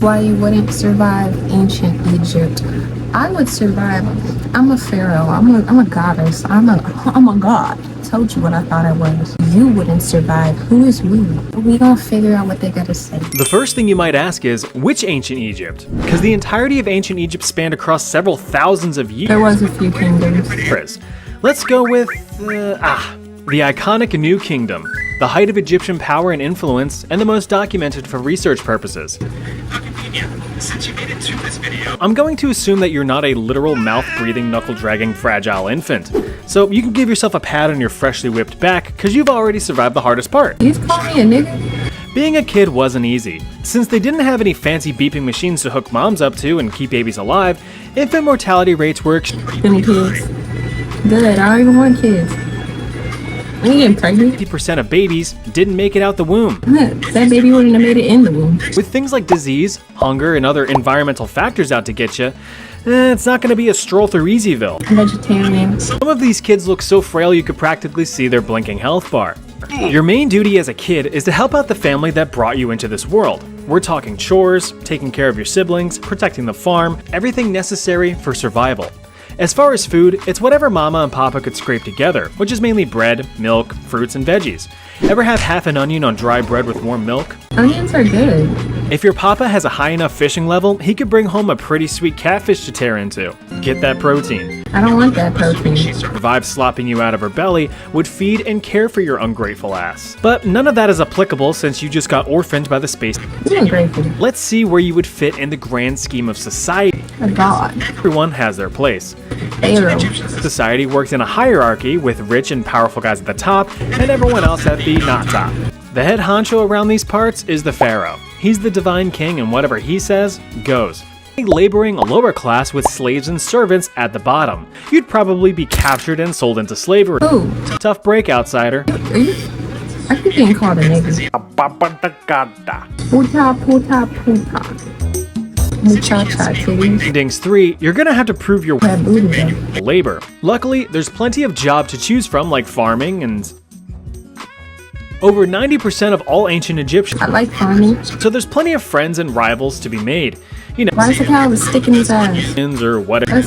Why you wouldn't survive ancient Egypt? I would survive. I'm a pharaoh. I'm a goddess. I'm a god. Told you what I thought I was. You wouldn't survive. Who is we? We gonna figure out what they gotta say. The first thing you might ask is, which ancient Egypt? Because the entirety of ancient Egypt spanned across several thousands of years. There was a few kingdoms. Let's go with, the iconic New Kingdom, the height of Egyptian power and influence, and the most documented for research purposes. Since you made it to this video, I'm going to assume that you're not a literal mouth-breathing, knuckle-dragging, fragile infant, so you can give yourself a pat on your freshly whipped back, because you've already survived the hardest part. You call me a nigga? Being a kid wasn't easy. Since they didn't have any fancy beeping machines to hook moms up to and keep babies alive, infant mortality rates were Them kids. Good, I don't even want kids. I'm getting pregnant. 50% of babies didn't make it out the womb. That baby wouldn't have made it in the womb. With things like disease, hunger, and other environmental factors out to get you, it's not going to be a stroll through Easyville. Vegetarian. Some of these kids look so frail you could practically see their blinking health bar. Your main duty as a kid is to help out the family that brought you into this world. We're talking chores, taking care of your siblings, protecting the farm, everything necessary for survival. As far as food, it's whatever mama and papa could scrape together, which is mainly bread, milk, fruits, and veggies. Ever have half an onion on dry bread with warm milk? Onions are good. If your papa has a high enough fishing level, he could bring home a pretty sweet catfish to tear into. Get that protein. I don't want that protein. The vibe slopping you out of her belly would feed and care for your ungrateful ass. But none of that is applicable since you just got orphaned by the space. I'm ungrateful. Let's see where you would fit in the grand scheme of society. A god. Everyone has their place. Pharaoh. Society worked in a hierarchy with rich and powerful guys at the top and everyone else at the not top. The head honcho around these parts is the pharaoh. He's the divine king and whatever he says, goes. Laboring a lower class with slaves and servants at the bottom. You'd probably be captured and sold into slavery. Ooh. Tough break, outsider. Are you? I keep getting called a nigga. Puta, puta, puta. Muchacha titties. Endings 3, you're gonna have to prove your That booty though. labor. Luckily, there's plenty of job to choose from like farming and over 90% of all ancient Egyptians. I like farming. So there's plenty of friends and rivals to be made. You know, Why is the cow with a stick in his ass? or whatever.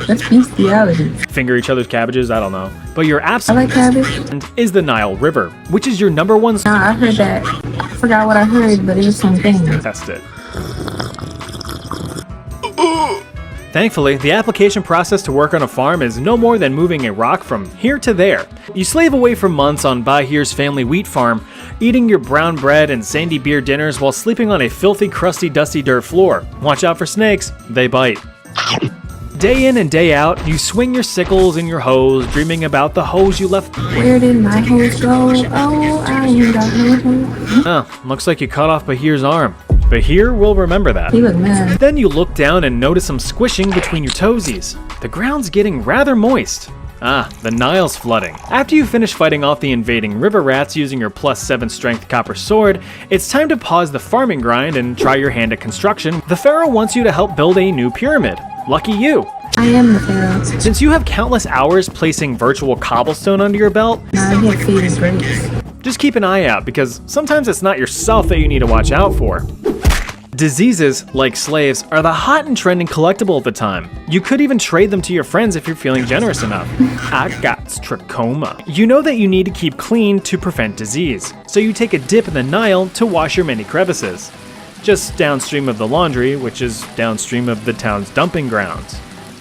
That's bestiality. Finger each other's cabbages, I don't know. But your I absolute like cabbage. friend is the Nile River, which is your number one Nah, I heard that. I forgot what I heard, but it was something. test it. Thankfully, the application process to work on a farm is no more than moving a rock from here to there. You slave away for months on Bahir's family wheat farm, eating your brown bread and sandy beer dinners while sleeping on a filthy, crusty, dusty dirt floor. Watch out for snakes, they bite. Day in and day out, you swing your sickles and your hoes, dreaming about the hoes you left. Where did my hose go? Oh, I ain't got no hose. Oh, looks like you cut off Bahir's arm. Bahir will remember that. He was mad. Then you look down and notice some squishing between your toesies. The ground's getting rather moist. Ah, the Nile's flooding. After you finish fighting off the invading river rats using your +7 strength copper sword, it's time to pause the farming grind and try your hand at construction. The pharaoh wants you to help build a new pyramid. Lucky you. I am the pharaoh. Since you have countless hours placing virtual cobblestone under your belt, Now I get feeding grapes. just keep an eye out because sometimes it's not yourself that you need to watch out for. Diseases, like slaves, are the hot and trending collectible at the time. You could even trade them to your friends if you're feeling generous enough. I got trachoma. You know that you need to keep clean to prevent disease, so you take a dip in the Nile to wash your many crevices. Just downstream of the laundry, which is downstream of the town's dumping grounds.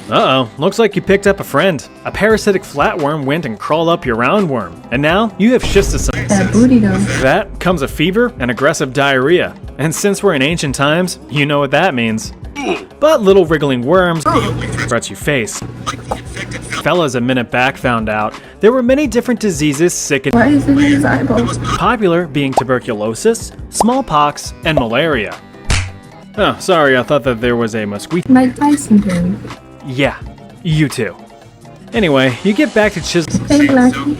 Uh-oh, looks like you picked up a friend. A parasitic flatworm went and crawled up your roundworm, and now you have schistosome. That booty though. That comes a fever and aggressive diarrhea. And since we're in ancient times, you know what that means. But little wriggling worms threats you face. Fellas a minute back found out there were many different diseases sick and Why is it in his eyeballs? popular being tuberculosis, smallpox, and malaria. Oh, sorry, I thought that there was a mosquito. Mike Tyson dream. Yeah, you too. Anyway, you get back to Hey, Blackie.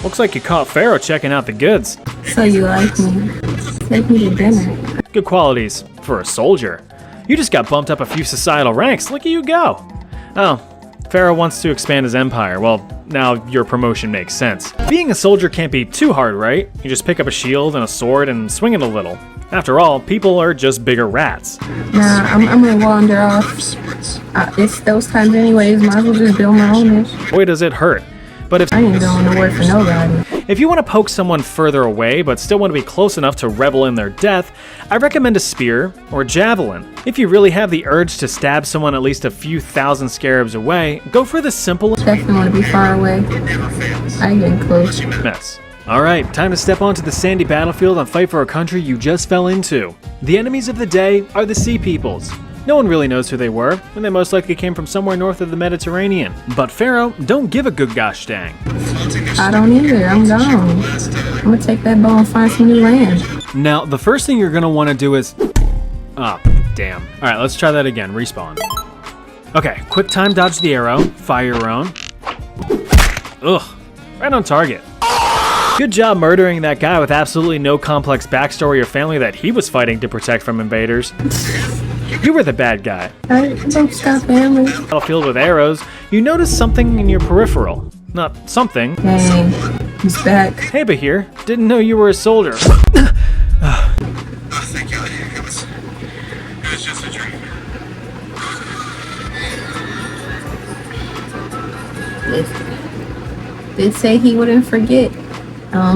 Looks like you caught Pharaoh checking out the goods. So you like me. Take me to dinner. Good qualities for a soldier. You just got bumped up a few societal ranks. Look at you go. Oh, Pharaoh wants to expand his empire. Well, now your promotion makes sense. Being a soldier can't be too hard, right? You just pick up a shield and a sword and swing it a little. After all, people are just bigger rats. Nah, I'm gonna wander off. It's those times anyways. Might as well just build my own ish. Boy, does it hurt. But if I ain't going to work for nobody. If you want to poke someone further away but still want to be close enough to revel in their death, I recommend a spear or javelin. If you really have the urge to stab someone at least a few thousand scarabs away, go for the simple Definitely want to be far away. I ain't getting close. mess. Alright, time to step onto the sandy battlefield and fight for a country you just fell into. The enemies of the day are the Sea Peoples. No one really knows who they were, and they most likely came from somewhere north of the Mediterranean. But Pharaoh don't give a good gosh dang. I don't either. I'm gone. I'm gonna take that bow and find some new land. Now, the first thing you're gonna want to do is... Oh, damn. Alright, let's try that again. Respawn. Okay, quick time dodge the arrow. Fire your own. Ugh, right on target. Good job murdering that guy with absolutely no complex backstory or family that he was fighting to protect from invaders. You were the bad guy. I don't stop family. Battlefield with arrows, you notice something in your peripheral. Not something. Dang, he's back. Hey, Bahir, didn't know you were a soldier. Oh, thank God. It was just a dream. Did say he wouldn't forget.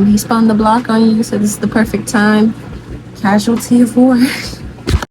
He spun the block on you, so this is the perfect time. Casualty of war.